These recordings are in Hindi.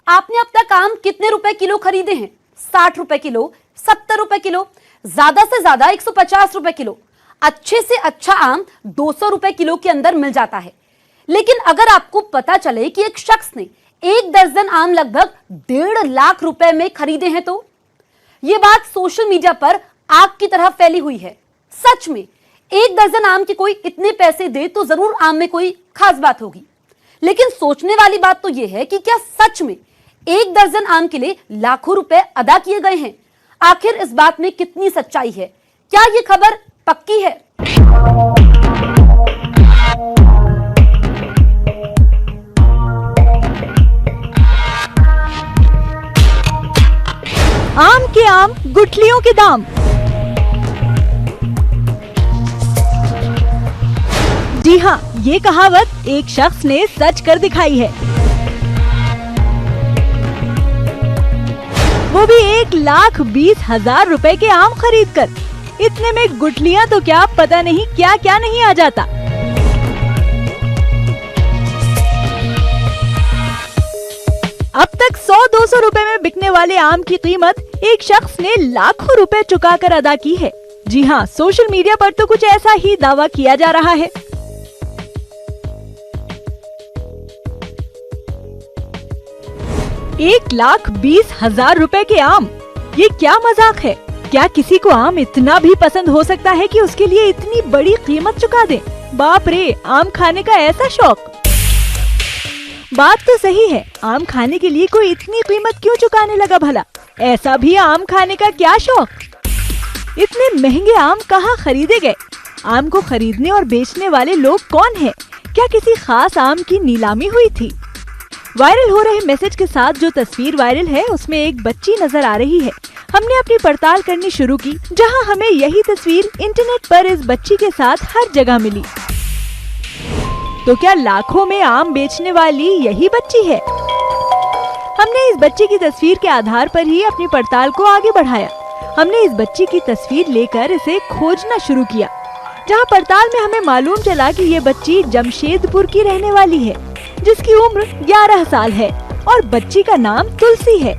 आपने अब तक आम कितने रुपए किलो खरीदे हैं? 60 रुपए किलो, 70 रुपए किलो, ज्यादा से ज्यादा 150 रुपए किलो। अच्छे से अच्छा आम 200 रुपए किलो के अंदर मिल जाता है। लेकिन अगर आपको पता चले कि एक शख्स ने 1 दर्जन आम लगभग 1.5 लाख रुपए में खरीदे हैं, तो यह बात सोशल मीडिया पर आग की तरह फैली हुई है। सच में 1 दर्जन आम के कोई इतने पैसे दे तो जरूर आम में कोई खास बात होगी। लेकिन सोचने वाली बात तो यह है कि क्या सच में 1 दर्जन आम के लिए लाखों रुपए अदा किए गए हैं? आखिर इस बात में कितनी सच्चाई है? क्या यह खबर पक्की है? आम के आम, गुठलियों के दाम। जी हाँ, ये कहावत एक शख्स ने सच कर दिखाई है। वो भी 1,20,000 रुपए के आम खरीद कर। इतने में गुठलियां तो क्या, पता नहीं क्या क्या नहीं आ जाता। अब तक 100-200 रुपए में बिकने वाले आम की कीमत एक शख्स ने लाखों रुपए चुकाकर अदा की है। जी हाँ, सोशल मीडिया पर तो कुछ ऐसा ही दावा किया जा रहा है। $1,20,000 रुपए के आम, ये क्या मजाक है? क्या किसी को आम इतना भी पसंद हो सकता है कि उसके लिए इतनी बड़ी कीमत चुका दे? बाप रे, आम खाने का ऐसा शौक। बात तो सही है, आम खाने के लिए कोई इतनी कीमत क्यों चुकाने लगा भला? ऐसा भी आम खाने का क्या शौक? इतने महंगे आम कहाँ खरीदे गए? आम को खरीदने और बेचने वाले लोग कौन हैं? क्या किसी खास आम की नीलामी हुई थी? वायरल हो रहे मैसेज के साथ जो तस्वीर वायरल है, उसमें एक बच्ची नजर आ रही है। हमने अपनी पड़ताल करनी शुरू की, जहां हमें यही तस्वीर इंटरनेट पर इस बच्ची के साथ हर जगह मिली। तो क्या लाखों में आम बेचने वाली यही बच्ची है? हमने इस बच्ची की तस्वीर के आधार पर ही अपनी पड़ताल को आगे बढ़ाया। हमने इस बच्ची की तस्वीर लेकर इसे खोजना शुरू किया, जहां पड़ताल में हमें मालूम चला कि ये बच्ची जमशेदपुर की रहने वाली है, जिसकी उम्र 11 साल है और बच्ची का नाम तुलसी है।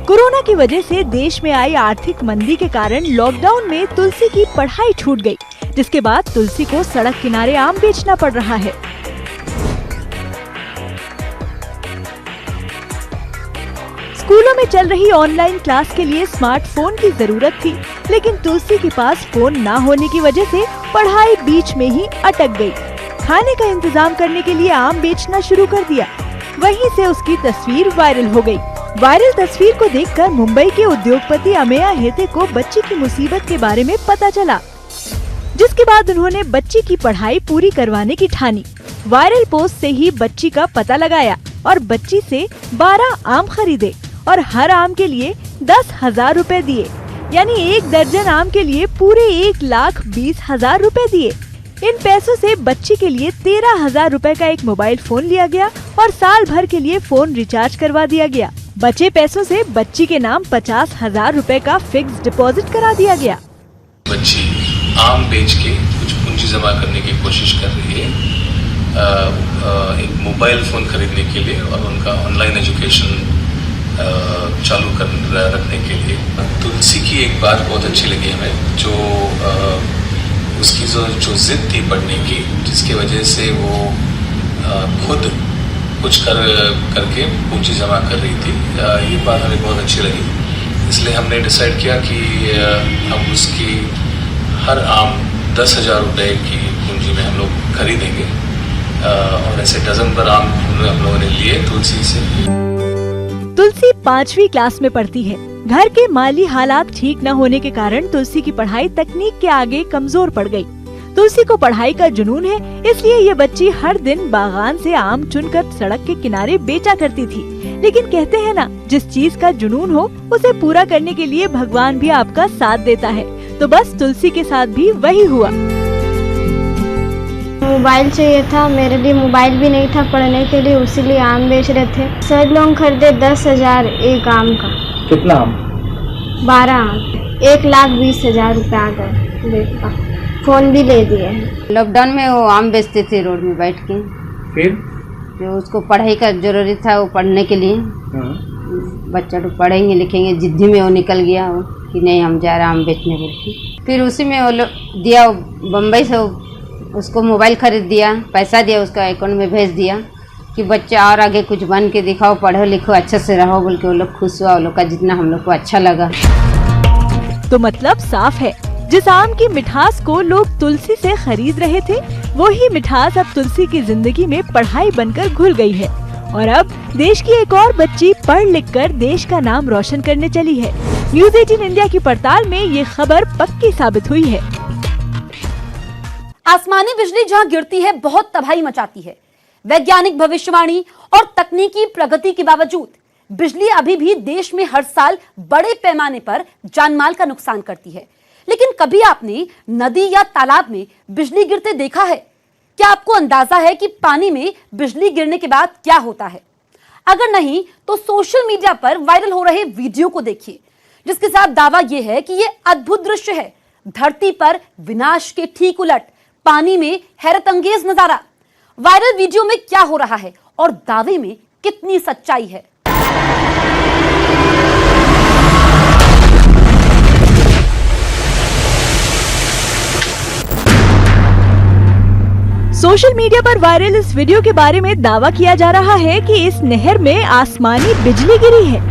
कोरोना की वजह से देश में आई आर्थिक मंदी के कारण लॉकडाउन में तुलसी की पढ़ाई छूट गई, जिसके बाद तुलसी को सड़क किनारे आम बेचना पड़ रहा है। स्कूलों में चल रही ऑनलाइन क्लास के लिए स्मार्टफोन की जरूरत थी, लेकिन तुलसी के पास फोन ना होने की वजह से पढ़ाई बीच में ही अटक गई। खाने का इंतजाम करने के लिए आम बेचना शुरू कर दिया। वहीं से उसकी तस्वीर वायरल हो गई। वायरल तस्वीर को देखकर मुंबई के उद्योगपति अमेया हेते को बच्ची की मुसीबत के बारे में पता चला, जिसके बाद उन्होंने बच्ची की पढ़ाई पूरी करवाने की ठानी। वायरल पोस्ट से ही बच्ची का पता लगाया और बच्ची से 12 आम खरीदे और हर आम के लिए 10,000 रुपए दिए, यानी 1 दर्जन आम के लिए पूरे 1,20,000 रुपए दिए। इन पैसों से बच्ची के लिए 13,000 रुपए का एक मोबाइल फोन लिया गया और साल भर के लिए फोन रिचार्ज करवा दिया गया। बचे पैसों से बच्ची के नाम 50,000 रुपए का फिक्स डिपॉजिट करा दिया गया। बच्ची आम बेच के कुछ पूंजी जमा करने की कोशिश कर रही है, एक मोबाइल फोन खरीदने के लिए और उनका ऑनलाइन एजुकेशन चालू कर रखने के लिए। तुलसी की एक बात बहुत अच्छी लगी हमें, जो उसकी जो जिद थी पढ़ने की, जिसकी वजह से वो खुद कुछ करके पूंजी जमा कर रही थी। ये बात हमें बहुत अच्छी लगी, इसलिए हमने डिसाइड किया कि हम उसकी हर आम 10,000 रुपये की पूंजी में हम लोग खरीदेंगे और ऐसे डजन भर आम हम लोगों ने लिए तुलसी से। तुलसी 5वीं क्लास में पढ़ती है। घर के माली हालात ठीक न होने के कारण तुलसी की पढ़ाई तकनीक के आगे कमजोर पड़ गई। तुलसी को पढ़ाई का जुनून है, इसलिए ये बच्ची हर दिन बागान से आम चुनकर सड़क के किनारे बेचा करती थी। लेकिन कहते हैं ना, जिस चीज का जुनून हो उसे पूरा करने के लिए भगवान भी आपका साथ देता है। तो बस तुलसी के साथ भी वही हुआ। मोबाइल चाहिए था, मेरे लिए मोबाइल भी नहीं था पढ़ने के लिए, उसीलिए आम बेच रहे थे। सर लोग खरीदे 10,000 एक आम का। कितना आम? 12 आम, 1,20,000 रुपये आ गए बेच का। फोन भी ले दिए। लॉकडाउन में वो आम बेचते थे रोड में बैठ के, फिर जो उसको पढ़ाई का जरूरी था वो पढ़ने के लिए, बच्चा तो पढ़ेंगे लिखेंगे, जिद्दी में वो निकल गया वो कि नहीं हम जा रहे आम बेचने बोल के। फिर उसी में वो लोग दिया, बम्बई से उसको मोबाइल खरीद दिया, पैसा दिया, उसका अकाउंट में भेज दिया कि बच्चा और आगे कुछ बन के दिखाओ, पढ़ो लिखो अच्छे से रहो बोल के। वो लोग खुश हुआ, वो लोग का जितना हम लोग को अच्छा लगा। तो मतलब साफ है, जिस आम की मिठास को लोग तुलसी से खरीद रहे थे, वही मिठास अब तुलसी की जिंदगी में पढ़ाई बनकर घुल गई है। और अब देश की एक और बच्ची पढ़ लिख कर देश का नाम रोशन करने चली है। न्यूज़ 18 इंडिया की पड़ताल में ये खबर पक्की साबित हुई है। आसमानी बिजली जहां गिरती है बहुत तबाही मचाती है। वैज्ञानिक भविष्यवाणी और तकनीकी प्रगति के बावजूद बिजली अभी भी देश में हर साल बड़े पैमाने पर जानमाल का नुकसान करती है। लेकिन कभी आपने नदी या तालाब में बिजली गिरते देखा है? क्या आपको अंदाजा है कि पानी में बिजली गिरने के बाद क्या होता है? अगर नहीं तो सोशल मीडिया पर वायरल हो रहे वीडियो को देखिए, जिसके साथ दावा यह है कि यह अद्भुत दृश्य है। धरती पर विनाश के ठीक उलट पानी में हैरत अंगेज नजारा। वायरल वीडियो में क्या हो रहा है और दावे में कितनी सच्चाई है? सोशल मीडिया पर वायरल इस वीडियो के बारे में दावा किया जा रहा है कि इस नहर में आसमानी बिजली गिरी है।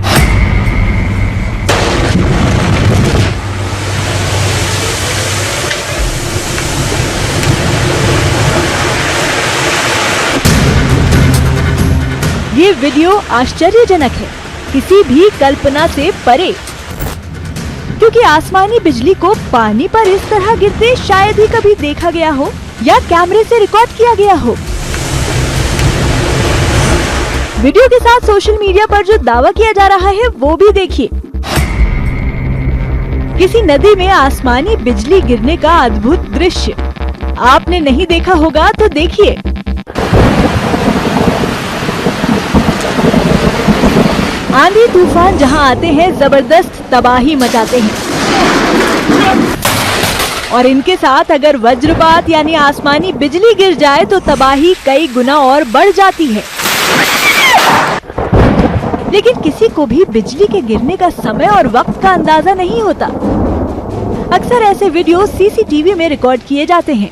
ये वीडियो आश्चर्यजनक है, किसी भी कल्पना से परे, क्योंकि आसमानी बिजली को पानी पर इस तरह गिरते शायद ही कभी देखा गया हो या कैमरे से रिकॉर्ड किया गया हो। वीडियो के साथ सोशल मीडिया पर जो दावा किया जा रहा है वो भी देखिए। किसी नदी में आसमानी बिजली गिरने का अद्भुत दृश्य आपने नहीं देखा होगा तो देखिए। आंधी तूफान जहां आते हैं जबरदस्त तबाही मचाते हैं, और इनके साथ अगर वज्रपात यानी आसमानी बिजली गिर जाए तो तबाही कई गुना और बढ़ जाती है। लेकिन किसी को भी बिजली के गिरने का समय और वक्त का अंदाजा नहीं होता। अक्सर ऐसे वीडियो सीसीटीवी में रिकॉर्ड किए जाते हैं।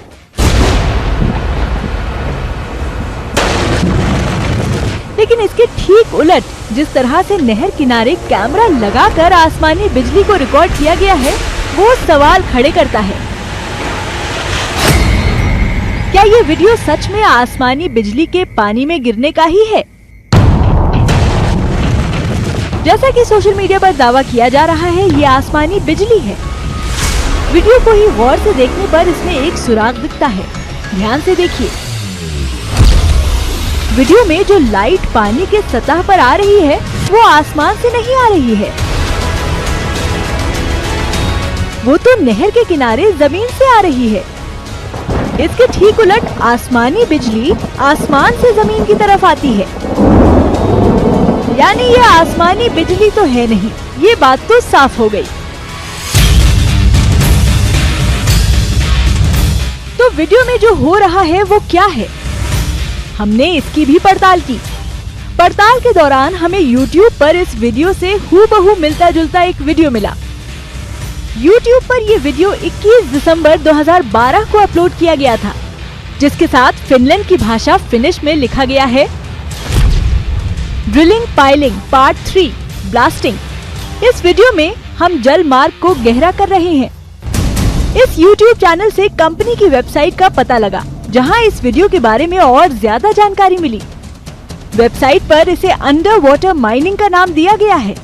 लेकिन इसके ठीक उलट जिस तरह से नहर किनारे कैमरा लगाकर आसमानी बिजली को रिकॉर्ड किया गया है, वो सवाल खड़े करता है। क्या ये वीडियो सच में आसमानी बिजली के पानी में गिरने का ही है? जैसा कि सोशल मीडिया पर दावा किया जा रहा है, ये आसमानी बिजली है। वीडियो को ही गौर से देखने पर इसमें एक सुराग दिखता है। ध्यान से देखिए। वीडियो में जो लाइट पानी के सतह पर आ रही है वो आसमान से नहीं आ रही है, वो तो नहर के किनारे जमीन से आ रही है। इसके ठीक उलट आसमानी बिजली आसमान से जमीन की तरफ आती है, यानी ये आसमानी बिजली तो है नहीं। ये बात तो साफ हो गई। तो वीडियो में जो हो रहा है वो क्या है? हमने इसकी भी पड़ताल की। पड़ताल के दौरान हमें YouTube पर इस वीडियो से हूबहू मिलता जुलता एक वीडियो मिला। YouTube पर यह वीडियो 21 दिसंबर 2012 को अपलोड किया गया था, जिसके साथ फिनलैंड की भाषा फिनिश में लिखा गया है, ड्रिलिंग पाइलिंग पार्ट 3 ब्लास्टिंग। इस वीडियो में हम जल मार्ग को गहरा कर रहे हैं। इस YouTube चैनल से कंपनी की वेबसाइट का पता लगा, जहां इस वीडियो के बारे में और ज्यादा जानकारी मिली। वेबसाइट पर इसे अंडर वाटर माइनिंग का नाम दिया गया है।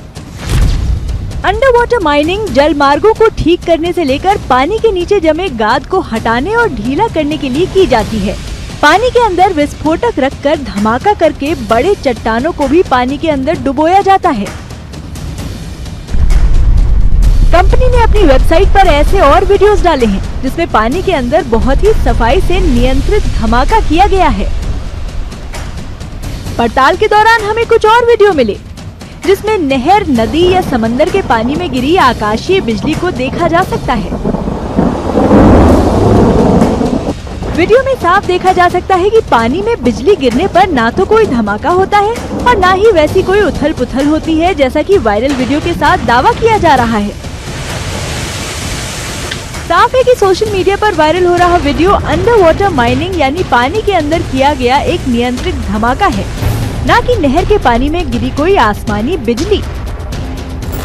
अंडर वाटर माइनिंग जल मार्गों को ठीक करने से लेकर पानी के नीचे जमे गाद को हटाने और ढीला करने के लिए की जाती है। पानी के अंदर विस्फोटक रखकर धमाका करके बड़े चट्टानों को भी पानी के अंदर डुबोया जाता है। कंपनी ने अपनी वेबसाइट पर ऐसे और वीडियोस डाले हैं जिसमें पानी के अंदर बहुत ही सफाई से नियंत्रित धमाका किया गया है। पड़ताल के दौरान हमें कुछ और वीडियो मिले जिसमें नहर, नदी या समंदर के पानी में गिरी आकाशीय बिजली को देखा जा सकता है। वीडियो में साफ देखा जा सकता है कि पानी में बिजली गिरने पर ना तो कोई धमाका होता है और ना ही वैसी कोई उथल पुथल होती है जैसा कि वायरल वीडियो के साथ दावा किया जा रहा है। साफ है कि सोशल मीडिया पर वायरल हो रहा वीडियो अंडर वाटर माइनिंग यानी पानी के अंदर किया गया एक नियंत्रित धमाका है, न कि नहर के पानी में गिरी कोई आसमानी बिजली।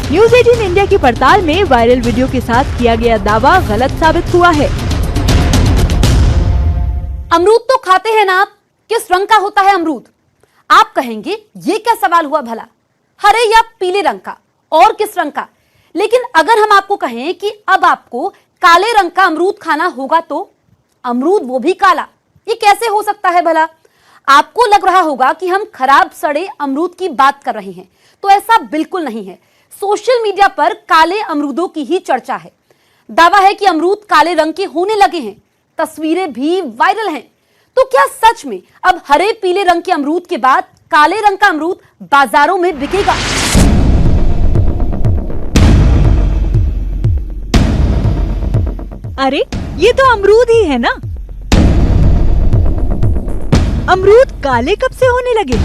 न्यूज़ 18 इंडिया की पड़ताल में वायरल वीडियो के साथ किया गया दावा गलत साबित हुआ है। अमरूद तो खाते हैं ना आप, किस रंग का होता है अमरूद? आप कहेंगे ये क्या सवाल हुआ भला, हरे या पीले रंग का, और किस रंग का? लेकिन अगर हम आपको कहें कि अब आपको काले रंग का अमरूद खाना होगा तो अमरूद वो भी काला, ये कैसे हो सकता है भला? आपको लग रहा होगा कि हम खराब सड़े अमरूद की बात कर रहे हैं, तो ऐसा बिल्कुल नहीं है। सोशल मीडिया पर काले अमरूदों की ही चर्चा है। दावा है कि अमरूद काले रंग के होने लगे हैं, तस्वीरें भी वायरल हैं। तो क्या सच में अब हरे पीले रंग के अमरूद के बाद काले रंग का अमरूद बाजारों में बिकेगा? अरे ये तो अमरूद ही है ना। अमरूद काले कब से होने लगे?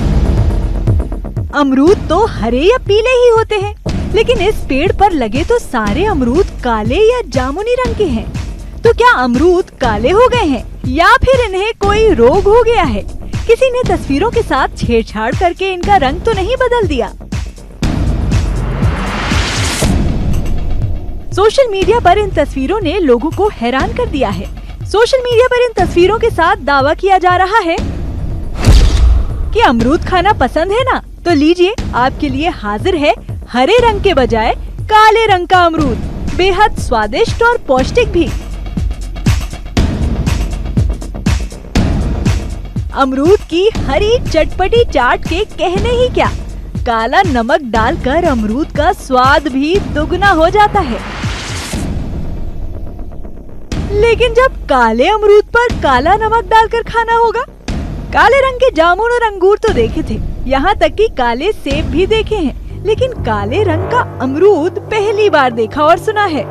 अमरूद तो हरे या पीले ही होते हैं, लेकिन इस पेड़ पर लगे तो सारे अमरूद काले या जामुनी रंग के हैं। तो क्या अमरूद काले हो गए हैं या फिर इन्हें कोई रोग हो गया है? किसी ने तस्वीरों के साथ छेड़छाड़ करके इनका रंग तो नहीं बदल दिया? सोशल मीडिया पर इन तस्वीरों ने लोगों को हैरान कर दिया है। सोशल मीडिया पर इन तस्वीरों के साथ दावा किया जा रहा है कि अमरूद खाना पसंद है ना, तो लीजिए आपके लिए हाजिर है हरे रंग के बजाय काले रंग का अमरूद, बेहद स्वादिष्ट और पौष्टिक भी। अमरूद की हरी चटपटी चाट के कहने ही क्या, काला नमक डालकर अमरूद का स्वाद भी दुगना हो जाता है। लेकिन जब काले अमरूद पर काला नमक डालकर खाना होगा? काले रंग के जामुन और अंगूर तो देखे थे, यहाँ तक कि काले सेब भी देखे हैं, लेकिन काले रंग का अमरूद पहली बार देखा और सुना है।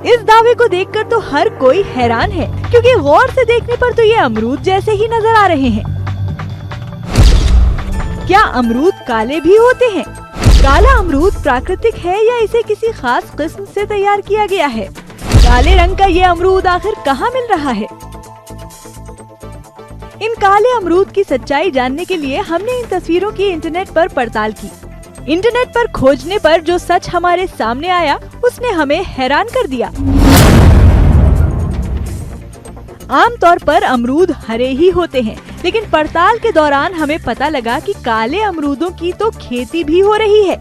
इस दावे को देखकर तो हर कोई हैरान है, क्योंकि गौर से देखने पर तो ये अमरूद जैसे ही नजर आ रहे हैं। क्या अमरूद काले भी होते हैं? काला अमरूद प्राकृतिक है या इसे किसी खास किस्म से तैयार किया गया है? काले रंग का ये अमरूद आखिर कहाँ मिल रहा है? इन काले अमरूद की सच्चाई जानने के लिए हमने इन तस्वीरों की इंटरनेट पर पड़ताल की। इंटरनेट पर खोजने पर जो सच हमारे सामने आया उसने हमें हैरान कर दिया। आमतौर पर अमरूद हरे ही होते हैं, लेकिन पड़ताल के दौरान हमें पता लगा कि काले अमरूदों की तो खेती भी हो रही है।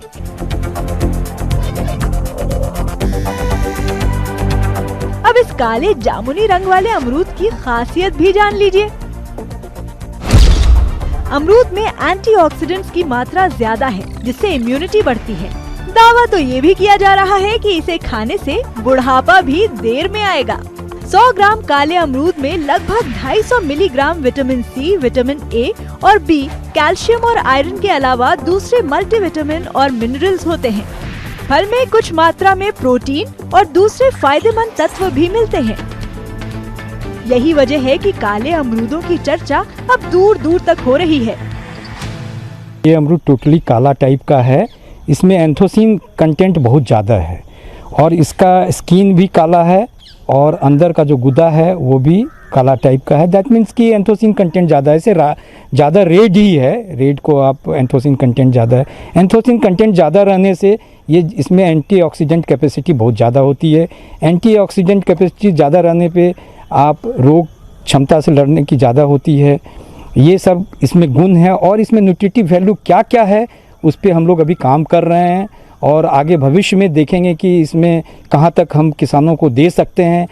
अब इस काले जामुनी रंग वाले अमरूद की खासियत भी जान लीजिए। अमरूद में एंटीऑक्सीडेंट्स की मात्रा ज्यादा है, जिससे इम्यूनिटी बढ़ती है। दावा तो ये भी किया जा रहा है कि इसे खाने से बुढ़ापा भी देर में आएगा। 100 ग्राम काले अमरूद में लगभग 250 milligram vitamin C, vitamin A और बी, कैल्शियम और आयरन के अलावा दूसरे मल्टीविटामिन और मिनरल्स होते हैं। फल में कुछ मात्रा में प्रोटीन और दूसरे फायदेमंद तत्व भी मिलते हैं। यही वजह है कि काले अमरूदों की चर्चा अब दूर दूर तक हो रही है। ये अमरूद टोटली काला टाइप का है। इसमें एंथोसिन कंटेंट बहुत ज़्यादा है और इसका स्किन भी काला है और अंदर का जो गुदा है वो भी काला टाइप का है। दैट मीन्स कि एंथोसिन कंटेंट ज़्यादा है। इसे ज़्यादा रेड ही है, रेड को आप एंथोसिन कंटेंट ज़्यादा है। एंथोसिन कंटेंट ज़्यादा रहने से ये इसमें एंटीऑक्सीडेंट कैपेसिटी बहुत ज़्यादा होती है। एंटीऑक्सीडेंट कैपेसिटी ज़्यादा रहने पे आप रोग क्षमता से लड़ने की ज़्यादा होती है। ये सब इसमें गुण है और इसमें न्यूट्रिटिव वैल्यू क्या क्या है उस पर हम लोग अभी काम कर रहे हैं और आगे भविष्य में देखेंगे कि इसमें कहाँ तक हम किसानों को दे सकते हैं।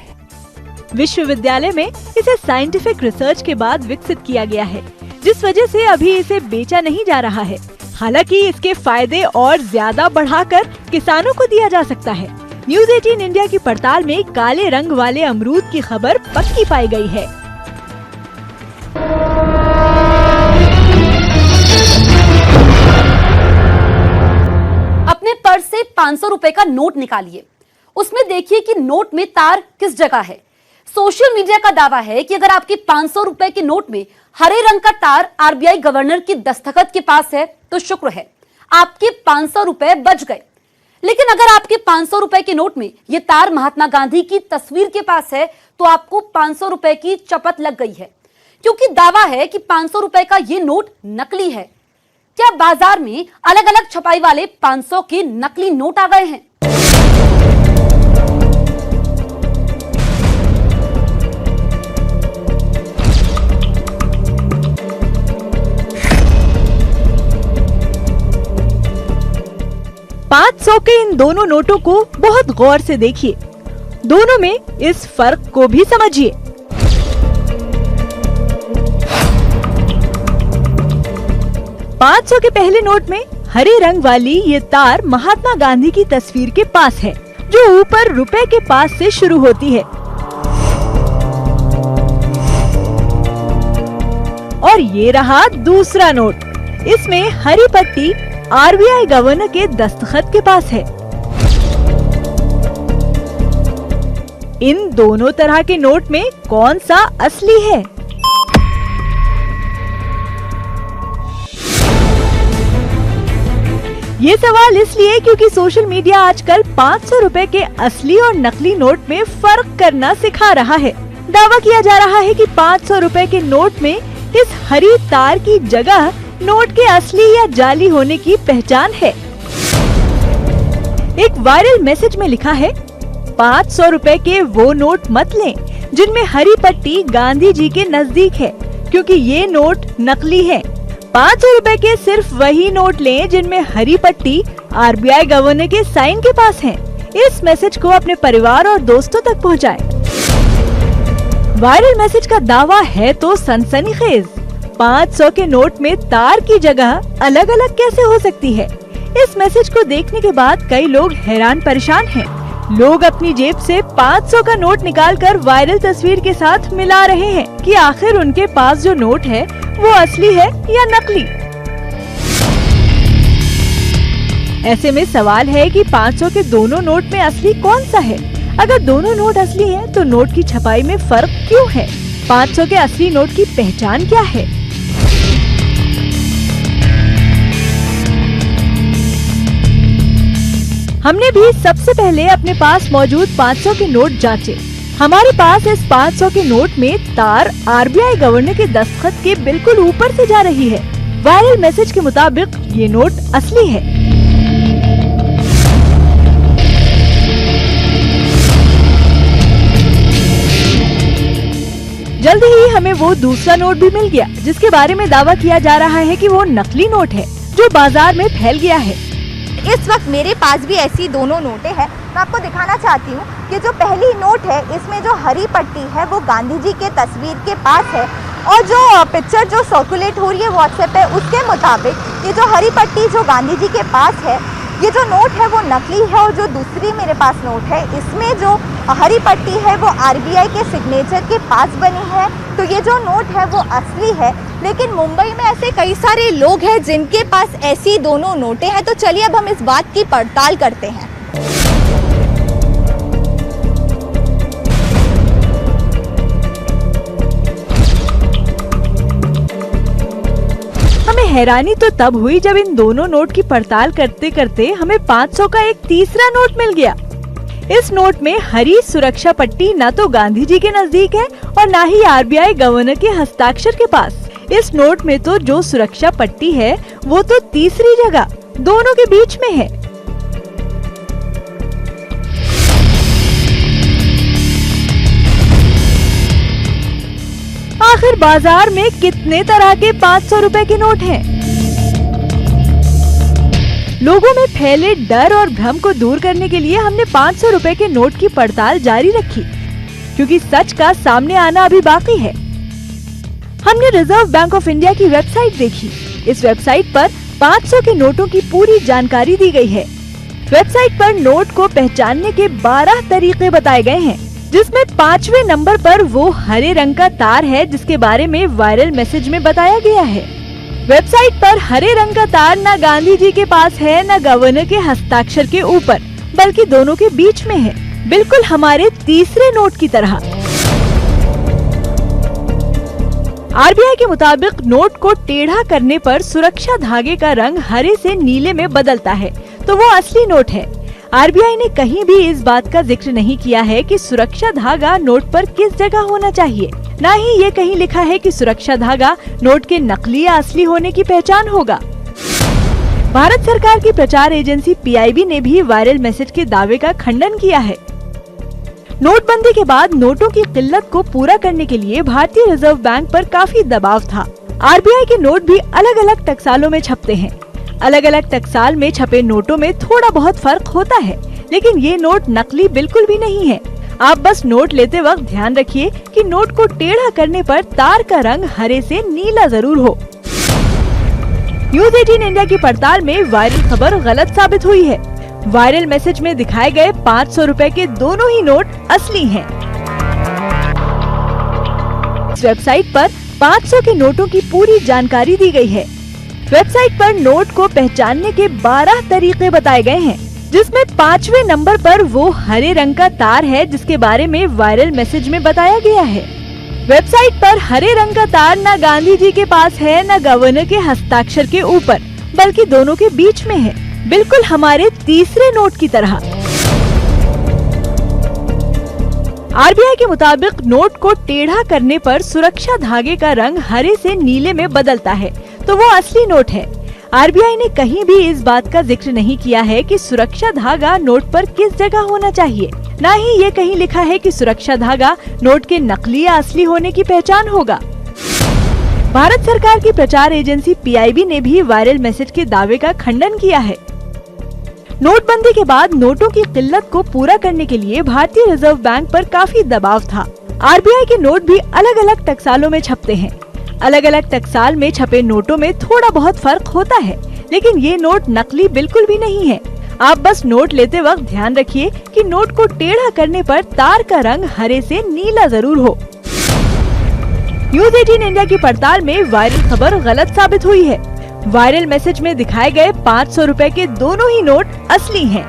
विश्वविद्यालय में इसे साइंटिफिक रिसर्च के बाद विकसित किया गया है, जिस वजह से अभी इसे बेचा नहीं जा रहा है। हालांकि इसके फायदे और ज्यादा बढ़ाकर किसानों को दिया जा सकता है। न्यूज़ 18 इंडिया की पड़ताल में काले रंग वाले अमरूद की खबर पक्की पाई गई है। अपने पर्स से 500 रुपए का नोट निकालिए। उसमें देखिए कि नोट में तार किस जगह है। सोशल मीडिया का दावा है कि अगर आपके 500 रुपए के नोट में हरे रंग का तार आरबीआई गवर्नर की दस्तखत के पास है तो शुक्र है, आपके 500 रुपए बच गए। लेकिन अगर आपके 500 रुपए के नोट में यह तार महात्मा गांधी की तस्वीर के पास है तो आपको 500 रुपए की चपत लग गई है, क्योंकि दावा है कि 500 रुपए का यह नोट नकली है। क्या बाजार में अलग अलग छपाई वाले 500 के नकली नोट आ गए हैं? $500 के इन दोनों नोटों को बहुत गौर से देखिए। दोनों में इस फर्क को भी समझिए। $500 के पहले नोट में हरे रंग वाली ये तार महात्मा गांधी की तस्वीर के पास है, जो ऊपर रुपए के पास से शुरू होती है। और ये रहा दूसरा नोट। इसमें हरी पट्टी आरबीआई गवर्नर के दस्तखत के पास है। इन दोनों तरह के नोट में कौन सा असली है? ये सवाल इसलिए क्योंकि सोशल मीडिया आजकल 500 रुपए के असली और नकली नोट में फर्क करना सिखा रहा है। दावा किया जा रहा है कि 500 रुपए के नोट में इस हरी तार की जगह नोट के असली या जाली होने की पहचान है। एक वायरल मैसेज में लिखा है, 500 रुपए के वो नोट मत लें जिनमें हरी पट्टी गांधी जी के नजदीक है, क्योंकि ये नोट नकली है। 500 रुपए के सिर्फ वही नोट लें जिनमें हरी पट्टी आरबीआई गवर्नर के साइन के पास है। इस मैसेज को अपने परिवार और दोस्तों तक पहुंचाएं। वायरल मैसेज का दावा है तो सनसनीखेज। 500 के नोट में तार की जगह अलग अलग कैसे हो सकती है? इस मैसेज को देखने के बाद कई लोग हैरान परेशान हैं। लोग अपनी जेब से 500 का नोट निकालकर वायरल तस्वीर के साथ मिला रहे हैं कि आखिर उनके पास जो नोट है वो असली है या नकली। ऐसे में सवाल है कि 500 के दोनों नोट में असली कौन सा है? अगर दोनों नोट असली हैं, तो नोट की छपाई में फर्क क्यों है? 500 के असली नोट की पहचान क्या है? हमने भी सबसे पहले अपने पास मौजूद 500 के नोट जांचे। हमारे पास इस 500 के नोट में तार आरबीआई गवर्नर के दस्तखत के बिल्कुल ऊपर से जा रही है। वायरल मैसेज के मुताबिक ये नोट असली है। जल्दी ही हमें वो दूसरा नोट भी मिल गया, जिसके बारे में दावा किया जा रहा है कि वो नकली नोट है, जो बाजार में फैल गया है। इस वक्त मेरे पास भी ऐसी दोनों नोटें हैं। मैं आपको दिखाना चाहती हूँ कि जो पहली नोट है, इसमें जो हरी पट्टी है वो गांधी जी के तस्वीर के पास है, और जो पिक्चर जो सर्कुलेट हो रही है व्हाट्सएप पे, उसके मुताबिक ये जो हरी पट्टी जो गांधी जी के पास है, ये जो नोट है वो नकली है। और जो दूसरी मेरे पास नोट है, इसमें जो हरी पट्टी है वो आरबीआई के सिग्नेचर के पास बनी है। तो ये जो नोट है वो असली है। लेकिन मुंबई में ऐसे कई सारे लोग हैं जिनके पास ऐसी दोनों नोटें हैं। तो चलिए अब हम इस बात की पड़ताल करते हैं। हमें हैरानी तो तब हुई जब इन दोनों नोट की पड़ताल करते करते हमें 500 का एक तीसरा नोट मिल गया। इस नोट में हरी सुरक्षा पट्टी न तो गांधी जी के नजदीक है और न ही आरबीआई गवर्नर के हस्ताक्षर के पास। इस नोट में तो जो सुरक्षा पट्टी है वो तो तीसरी जगह दोनों के बीच में है। आखिर बाजार में कितने तरह के 500 रुपए के नोट हैं? लोगों में फैले डर और भ्रम को दूर करने के लिए हमने 500 रुपए के नोट की पड़ताल जारी रखी, क्योंकि सच का सामने आना अभी बाकी है। हमने रिजर्व बैंक ऑफ इंडिया की वेबसाइट देखी। इस वेबसाइट पर 500 के नोटों की पूरी जानकारी दी गई है। वेबसाइट पर नोट को पहचानने के 12 तरीके बताए गए हैं, जिसमें 5वें नंबर पर वो हरे रंग का तार है जिसके बारे में वायरल मैसेज में बताया गया है। वेबसाइट पर हरे रंग का तार न गांधी जी के पास है न गवर्नर के हस्ताक्षर के ऊपर, बल्कि दोनों के बीच में है, बिल्कुल हमारे तीसरे नोट की तरह। आरबीआई के मुताबिक नोट को टेढ़ा करने पर सुरक्षा धागे का रंग हरे से नीले में बदलता है तो वो असली नोट है। आरबीआई ने कहीं भी इस बात का जिक्र नहीं किया है कि सुरक्षा धागा नोट पर किस जगह होना चाहिए। न ही ये कहीं लिखा है कि सुरक्षा धागा नोट के नकली या असली होने की पहचान होगा। भारत सरकार की प्रचार एजेंसी पीआईबी ने भी वायरल मैसेज के दावे का खंडन किया है। नोटबंदी के बाद नोटों की किल्लत को पूरा करने के लिए भारतीय रिजर्व बैंक पर काफी दबाव था। आरबीआई के नोट भी अलग अलग टकसालों में छपते हैं। अलग अलग टकसाल में छपे नोटों में थोड़ा बहुत फर्क होता है, लेकिन ये नोट नकली बिल्कुल भी नहीं है। आप बस नोट लेते वक्त ध्यान रखिए कि नोट को टेढ़ा करने पर तार का रंग हरे से नीला जरूर हो। न्यूज़ 18 इंडिया की पड़ताल में वायरल खबर गलत साबित हुई है। वायरल मैसेज में दिखाए गए 500 रुपए के दोनों ही नोट असली हैं। इस वेबसाइट पर 500 के नोटों की पूरी जानकारी दी गई है। वेबसाइट पर नोट को पहचानने के 12 तरीके बताए गए हैं, जिसमें 5वें नंबर पर वो हरे रंग का तार है जिसके बारे में वायरल मैसेज में बताया गया है। वेबसाइट पर हरे रंग का तार न गांधी जी के पास है न गवर्नर के हस्ताक्षर के ऊपर, बल्कि दोनों के बीच में है, बिल्कुल हमारे तीसरे नोट की तरह। आरबीआई के मुताबिक नोट को टेढ़ा करने पर सुरक्षा धागे का रंग हरे से नीले में बदलता है तो वो असली नोट है। आरबीआई ने कहीं भी इस बात का जिक्र नहीं किया है कि सुरक्षा धागा नोट पर किस जगह होना चाहिए। न ही ये कहीं लिखा है कि सुरक्षा धागा नोट के नकली या असली होने की पहचान होगा। भारत सरकार की प्रचार एजेंसी पीआईबी ने भी वायरल मैसेज के दावे का खंडन किया है। नोटबंदी के बाद नोटों की किल्लत को पूरा करने के लिए भारतीय रिजर्व बैंक पर काफी दबाव था। आरबीआई के नोट भी अलग अलग टकसालों में छपते हैं। अलग अलग टकसाल में छपे नोटों में थोड़ा बहुत फर्क होता है, लेकिन ये नोट नकली बिल्कुल भी नहीं है। आप बस नोट लेते वक्त ध्यान रखिए कि नोट को टेढ़ा करने पर तार का रंग हरे से नीला जरूर हो। न्यूज़ 18 इंडिया की पड़ताल में वायरल खबर गलत साबित हुई है। वायरल मैसेज में दिखाए गए 500 रुपए के दोनों ही नोट असली हैं।